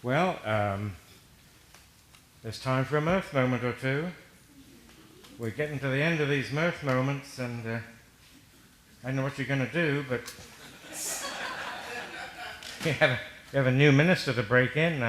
Well, there's time for a mirth moment or two. We're getting to the end of these mirth moments, and I don't know what you're going to do, but you have a new minister to break in.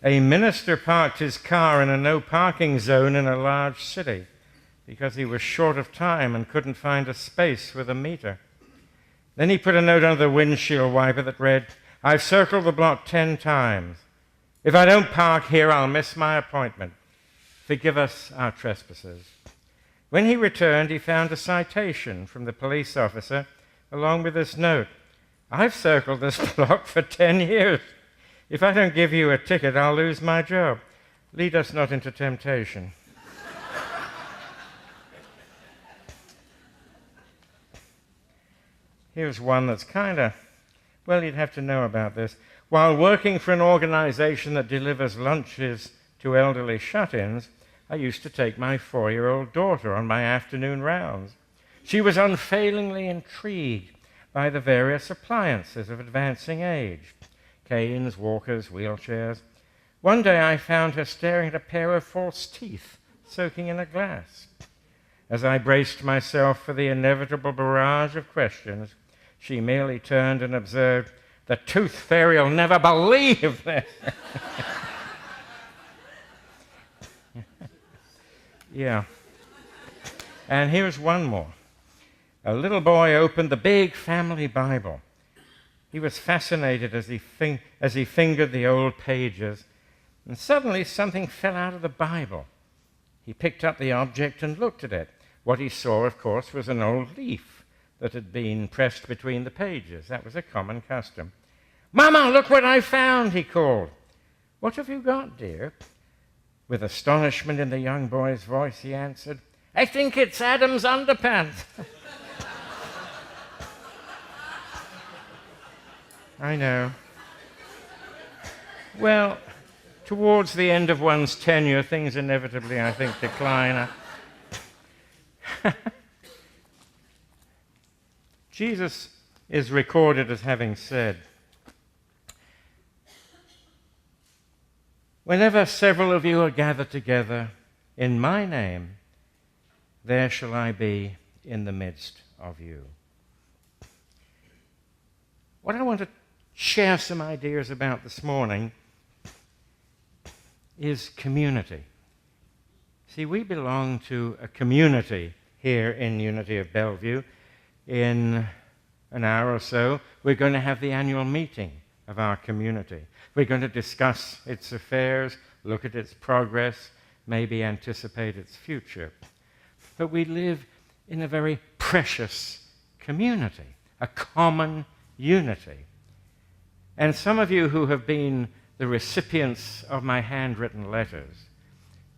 A minister parked his car in a no parking zone in a large city because he was short of time and couldn't find a space with a meter. Then he put a note under the windshield wiper that read, "I've circled the block 10 times. If I don't park here, I'll miss my appointment. Forgive us our trespasses." When he returned, he found a citation from the police officer along with this note, "I've circled this block for 10 years. If I don't give you a ticket, I'll lose my job. Lead us not into temptation." Here's one that's well, you'd have to know about this. While working for an organization that delivers lunches to elderly shut-ins, I used to take my 4-year-old daughter on my afternoon rounds. She was unfailingly intrigued by the various appliances of advancing age, canes, walkers, wheelchairs. One day I found her staring at a pair of false teeth soaking in a glass. As I braced myself for the inevitable barrage of questions, she merely turned and observed, "The tooth fairy will never believe this." Yeah. And here's one more. A little boy opened the big family Bible. He was fascinated as he fingered the old pages, and suddenly something fell out of the Bible. He picked up the object and looked at it. What he saw, of course, was an old leaf that had been pressed between the pages. That was a common custom. "Mama, look what I found," he called. "What have you got, dear?" With astonishment in the young boy's voice, he answered, "I think it's Adam's underpants." I know. Well, towards the end of one's tenure, things inevitably, I think, decline. Jesus is recorded as having said, "Whenever several of you are gathered together in my name, there shall I be in the midst of you." What I want to share some ideas about this morning is community. See, we belong to a community here in Unity of Bellevue. In an hour or so, we're going to have the annual meeting of our community. We're going to discuss its affairs, look at its progress, maybe anticipate its future. But we live in a very precious community, a common unity. And some of you who have been the recipients of my handwritten letters,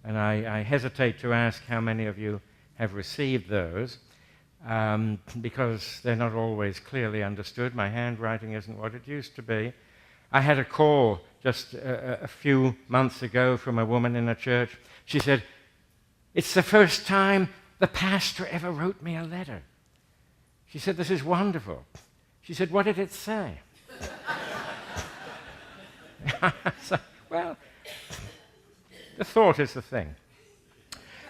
and I hesitate to ask how many of you have received those, because they're not always clearly understood. My handwriting isn't what it used to be. I had a call just a few months ago from a woman in a church. She said, "It's the first time the pastor ever wrote me a letter." She said, "This is wonderful." She said, "What did it say?" So, well, the thought is the thing.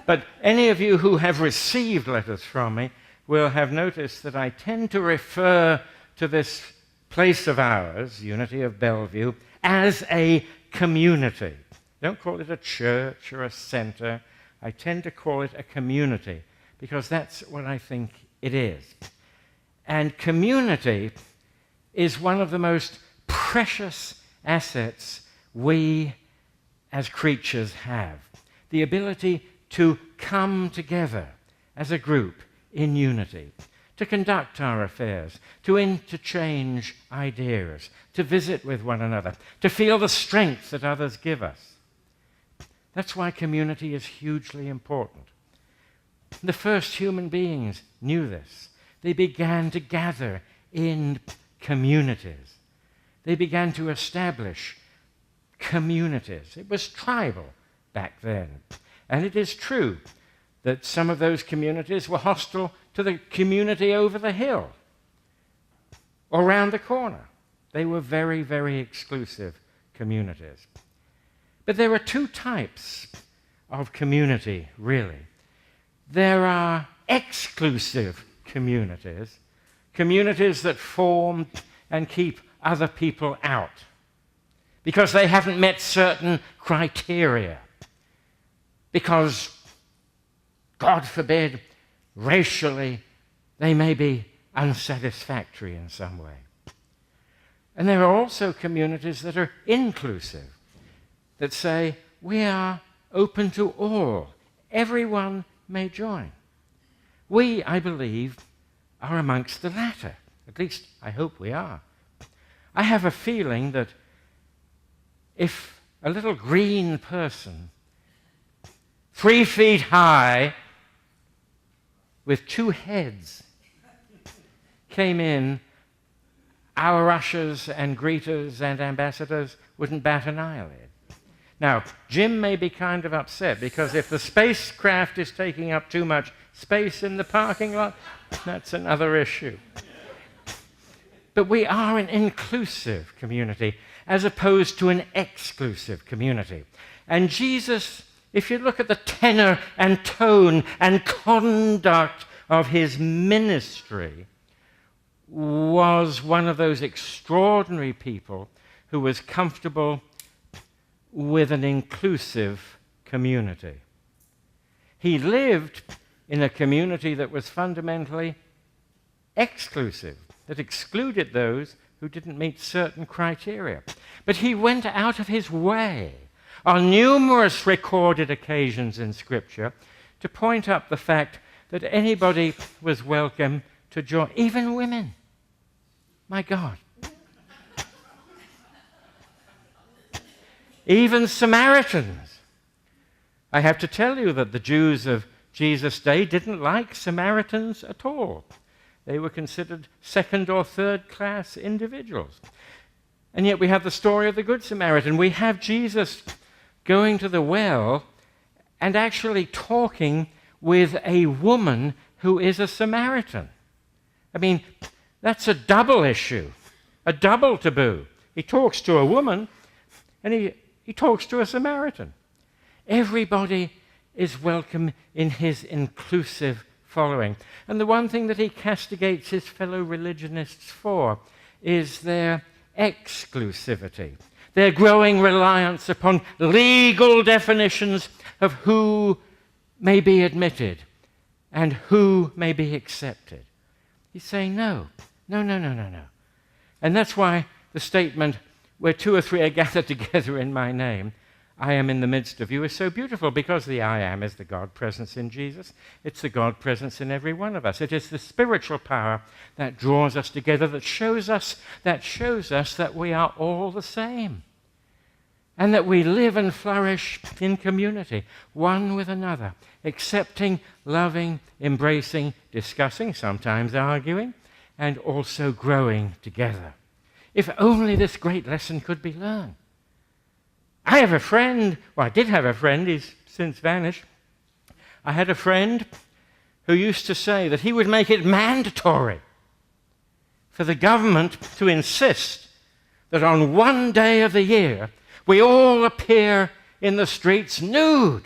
But any of you who have received letters from me will have noticed that I tend to refer to this place of ours, Unity of Bellevue, as a community. Don't call it a church or a center. I tend to call it a community because that's what I think it is. And community is one of the most precious assets we as creatures have. The ability to come together as a group in unity, to conduct our affairs, to interchange ideas, to visit with one another, to feel the strength that others give us. That's why community is hugely important. The first human beings knew this. They began to gather in communities. They began to establish communities. It was tribal back then. And it is true that some of those communities were hostile to the community over the hill or round the corner. They were very, very exclusive communities. But there are two types of community, really. There are exclusive communities, communities that form and keep other people out because they haven't met certain criteria, because, God forbid, racially, they may be unsatisfactory in some way. And there are also communities that are inclusive, that say, we are open to all. Everyone may join. We, I believe, are amongst the latter. At least, I hope we are. I have a feeling that if a little green person, 3 feet high, with 2 heads, came in, our ushers and greeters and ambassadors wouldn't bat an eyelid. Now, Jim may be kind of upset, because if the spacecraft is taking up too much space in the parking lot, that's another issue. But we are an inclusive community as opposed to an exclusive community. And Jesus, if you look at the tenor and tone and conduct of his ministry, was one of those extraordinary people who was comfortable with an inclusive community. He lived in a community that was fundamentally exclusive, that excluded those who didn't meet certain criteria. But he went out of his way on numerous recorded occasions in Scripture to point up the fact that anybody was welcome to join, even women. My God. Even Samaritans. I have to tell you that the Jews of Jesus' day didn't like Samaritans at all. They were considered second or third class individuals. And yet we have the story of the Good Samaritan. We have Jesus going to the well and actually talking with a woman who is a Samaritan. I mean, that's a double issue, a double taboo. He talks to a woman and he talks to a Samaritan. Everybody is welcome in his inclusive following. And the one thing that he castigates his fellow religionists for is their exclusivity, their growing reliance upon legal definitions of who may be admitted and who may be accepted. He's saying no. And that's why the statement, where 2 or 3 are gathered together in my name, I am in the midst of you, is so beautiful, because the I am is the God presence in Jesus. It's the God presence in every one of us. It is the spiritual power that draws us together, that shows us that we are all the same, and that we live and flourish in community, one with another, accepting, loving, embracing, discussing, sometimes arguing, and also growing together. If only this great lesson could be learned. I have a friend, well, I did have a friend, he's since vanished. I had a friend who used to say that he would make it mandatory for the government to insist that on one day of the year we all appear in the streets nude.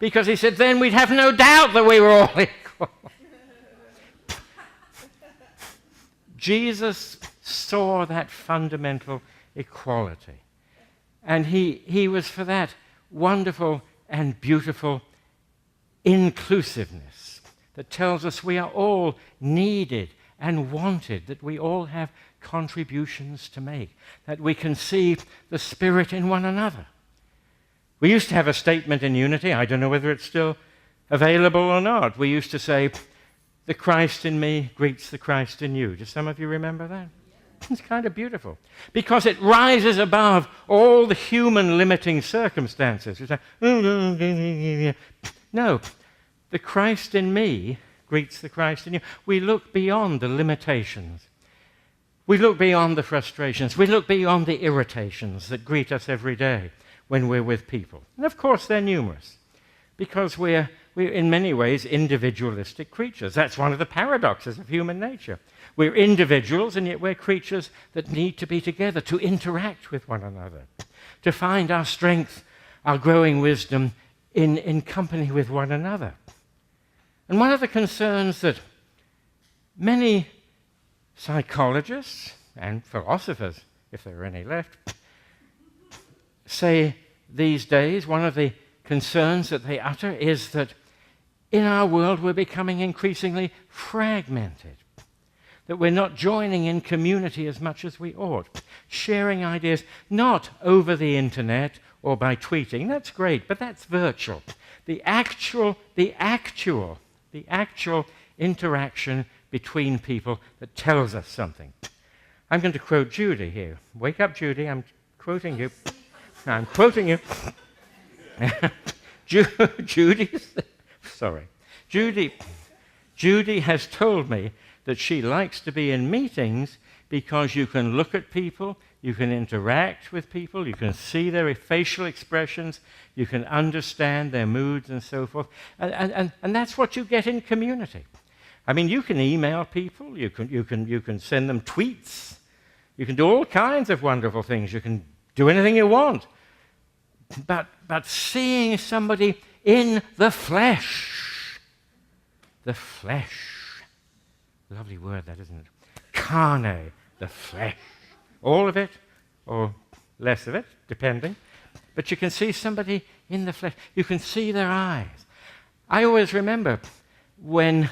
Because he said then we'd have no doubt that we were all equal. Jesus saw that fundamental equality. And he was for that wonderful and beautiful inclusiveness that tells us we are all needed and wanted, that we all have contributions to make, that we can see the Spirit in one another. We used to have a statement in Unity, I don't know whether it's still available or not. We used to say, the Christ in me greets the Christ in you. Do some of you remember that? It's kind of beautiful, because it rises above all the human limiting circumstances. It's like, no, the Christ in me greets the Christ in you. We look beyond the limitations. We look beyond the frustrations. We look beyond the irritations that greet us every day when we're with people. And of course they're numerous, because we're we're in many ways individualistic creatures. That's one of the paradoxes of human nature. We're individuals, and yet we're creatures that need to be together, to interact with one another, to find our strength, our growing wisdom in company with one another. And one of the concerns that many psychologists and philosophers, if there are any left, say these days, one of the concerns that they utter is that in our world we're becoming increasingly fragmented, that we're not joining in community as much as we ought, sharing ideas not over the internet or by tweeting. That's great, but that's virtual. The actual interaction between people that tells us something. I'm going to quote Judy here. Wake up, Judy, I'm quoting you. I'm quoting you. Judy has told me that she likes to be in meetings because you can look at people, you can interact with people, you can see their facial expressions, you can understand their moods and so forth. And that's what you get in community. I mean, you can email people, you can send them tweets, you can do all kinds of wonderful things, you can do anything you want. But seeing somebody in the flesh, lovely word that, isn't it? Carne, the flesh. All of it, or less of it, depending. But you can see somebody in the flesh. You can see their eyes. I always remember when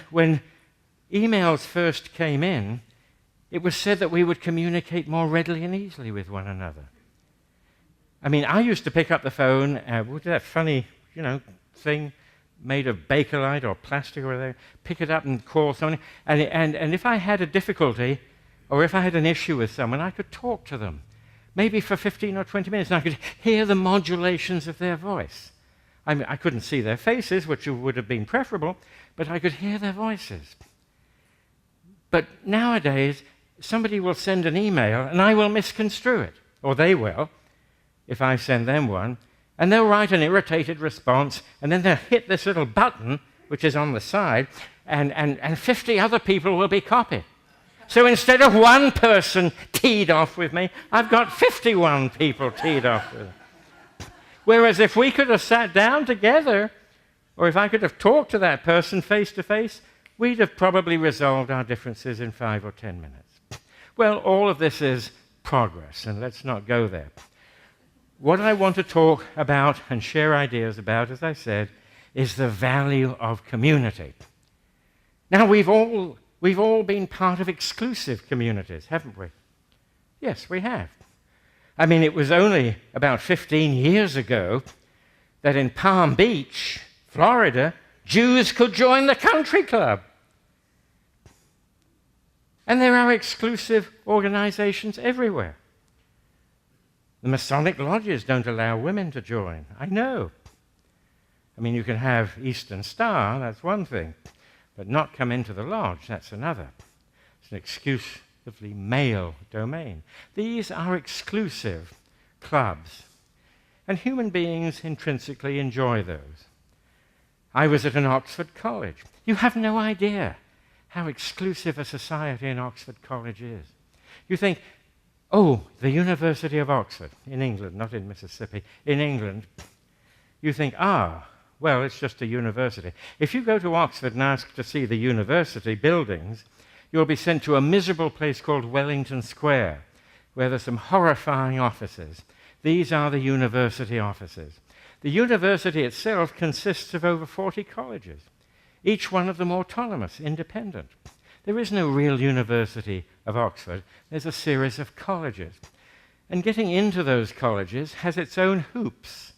emails first came in, it was said that we would communicate more readily and easily with one another. I mean, I used to pick up the phone, with that funny, thing made of Bakelite or plastic or whatever, pick it up and call someone. And if I had a difficulty or if I had an issue with someone, I could talk to them, maybe for 15 or 20 minutes, and I could hear the modulations of their voice. I mean, I couldn't see their faces, which would have been preferable, but I could hear their voices. But nowadays, somebody will send an email, and I will misconstrue it, or they will, if I send them one, and they'll write an irritated response, and then they'll hit this little button, which is on the side, and 50 other people will be copied. So instead of one person teed off with me, I've got 51 people teed off with me. Whereas if we could have sat down together, or if I could have talked to that person face to face, we'd have probably resolved our differences in 5 or 10 minutes. Well, all of this is progress, and let's not go there. What I want to talk about and share ideas about, as I said, is the value of community. Now, we've all been part of exclusive communities, haven't we? Yes, we have. I mean, it was only about 15 years ago that in Palm Beach, Florida, Jews could join the country club. And there are exclusive organizations everywhere. The Masonic lodges don't allow women to join. I know. I mean, you can have Eastern Star, that's one thing, but not come into the lodge, that's another. It's an exclusively male domain. These are exclusive clubs, and human beings intrinsically enjoy those. I was at an Oxford college. You have no idea how exclusive a society in Oxford College is. You think, oh, the University of Oxford, in England, not in Mississippi, in England, you think, well, it's just a university. If you go to Oxford and ask to see the university buildings, you'll be sent to a miserable place called Wellington Square, where there's some horrifying offices. These are the university offices. The university itself consists of over 40 colleges, each one of them autonomous, independent. There is no real University of Oxford. There's a series of colleges. And getting into those colleges has its own hoops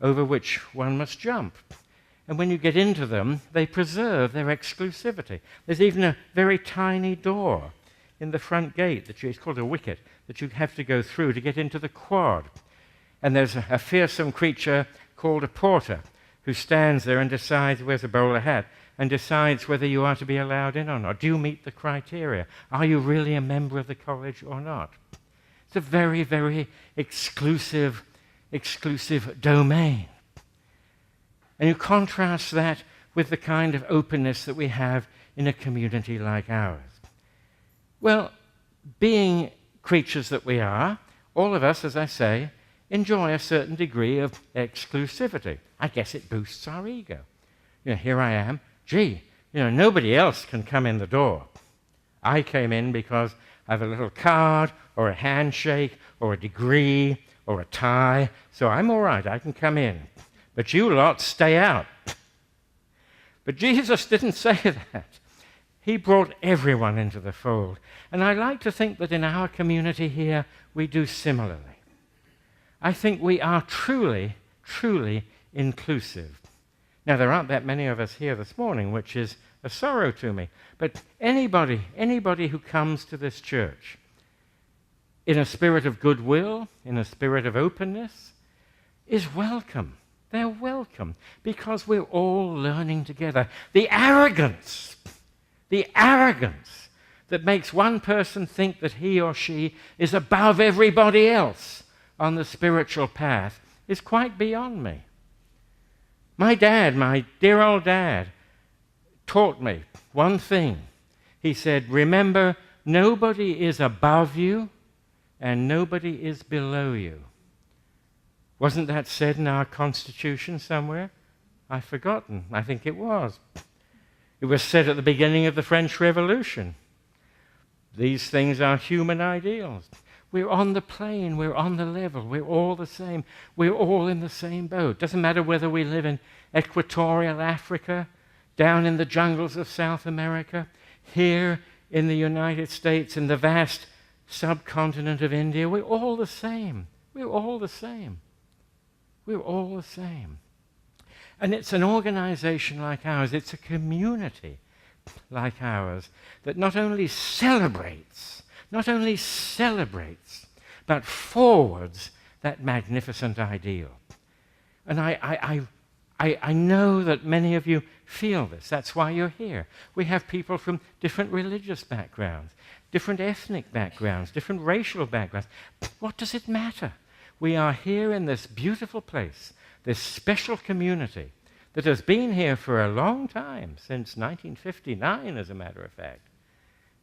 over which one must jump. And when you get into them, they preserve their exclusivity. There's even a very tiny door in the front gate, it's called a wicket, that you have to go through to get into the quad. And there's a fearsome creature called a porter who stands there and decides, wears a bowler hat, and decides whether you are to be allowed in or not. Do you meet the criteria? Are you really a member of the college or not? It's a very, very exclusive domain. And you contrast that with the kind of openness that we have in a community like ours? Well, being creatures that we are, all of us, as I say, enjoy a certain degree of exclusivity. I guess it boosts our ego. Here I am. Gee, nobody else can come in the door. I came in because I have a little card or a handshake or a degree or a tie, so I'm all right, I can come in. But you lot, stay out. But Jesus didn't say that. He brought everyone into the fold. And I like to think that in our community here, we do similarly. I think we are truly, truly inclusive. Now, there aren't that many of us here this morning, which is a sorrow to me. But anybody who comes to this church in a spirit of goodwill, in a spirit of openness, is welcome. They're welcome because we're all learning together. The arrogance that makes one person think that he or she is above everybody else on the spiritual path is quite beyond me. My dad, my dear old dad, taught me one thing. He said, remember, nobody is above you and nobody is below you. Wasn't that said in our Constitution somewhere? I've forgotten. I think it was. It was said at the beginning of the French Revolution. These things are human ideals. We're on the plane, we're on the level, we're all the same. We're all in the same boat. Doesn't matter whether we live in equatorial Africa, down in the jungles of South America, here in the United States, in the vast subcontinent of India. We're all the same. We're all the same. We're all the same. And it's an organization like ours, it's a community like ours that not only celebrates, but forwards that magnificent ideal. And I know that many of you feel this. That's why you're here. We have people from different religious backgrounds, different ethnic backgrounds, different racial backgrounds. What does it matter? We are here in this beautiful place, this special community that has been here for a long time, since 1959, as a matter of fact.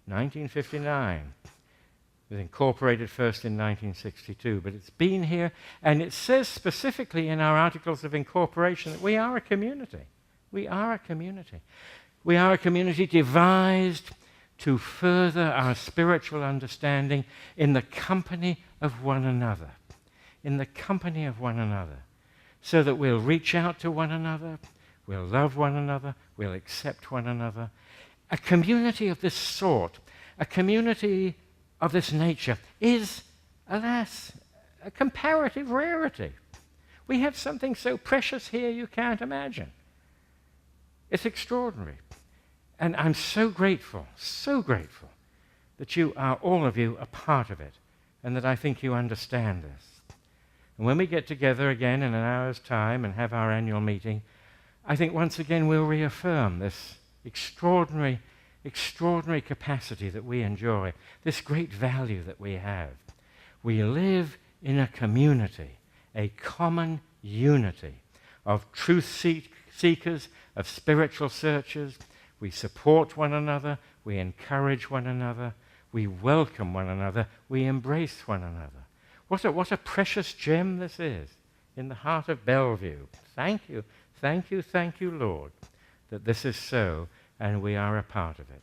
1959. It was incorporated first in 1962, but it's been here, and it says specifically in our Articles of Incorporation that we are a community. We are a community. We are a community devised to further our spiritual understanding in the company of one another. In the company of one another. So that we'll reach out to one another, we'll love one another, we'll accept one another. A community of this sort, a community of this nature is, alas, a comparative rarity. We have something so precious here you can't imagine. It's extraordinary. And I'm so grateful that you are, all of you, a part of it, and that I think you understand this. And when we get together again in an hour's time and have our annual meeting, I think once again we'll reaffirm this extraordinary capacity that we enjoy, this great value that we have. We live in a community, a common unity of truth seekers, of spiritual searchers. We support one another, we encourage one another, we welcome one another, we embrace one another. What a precious gem this is in the heart of Bellevue. Thank you, Lord, that this is so and we are a part of it.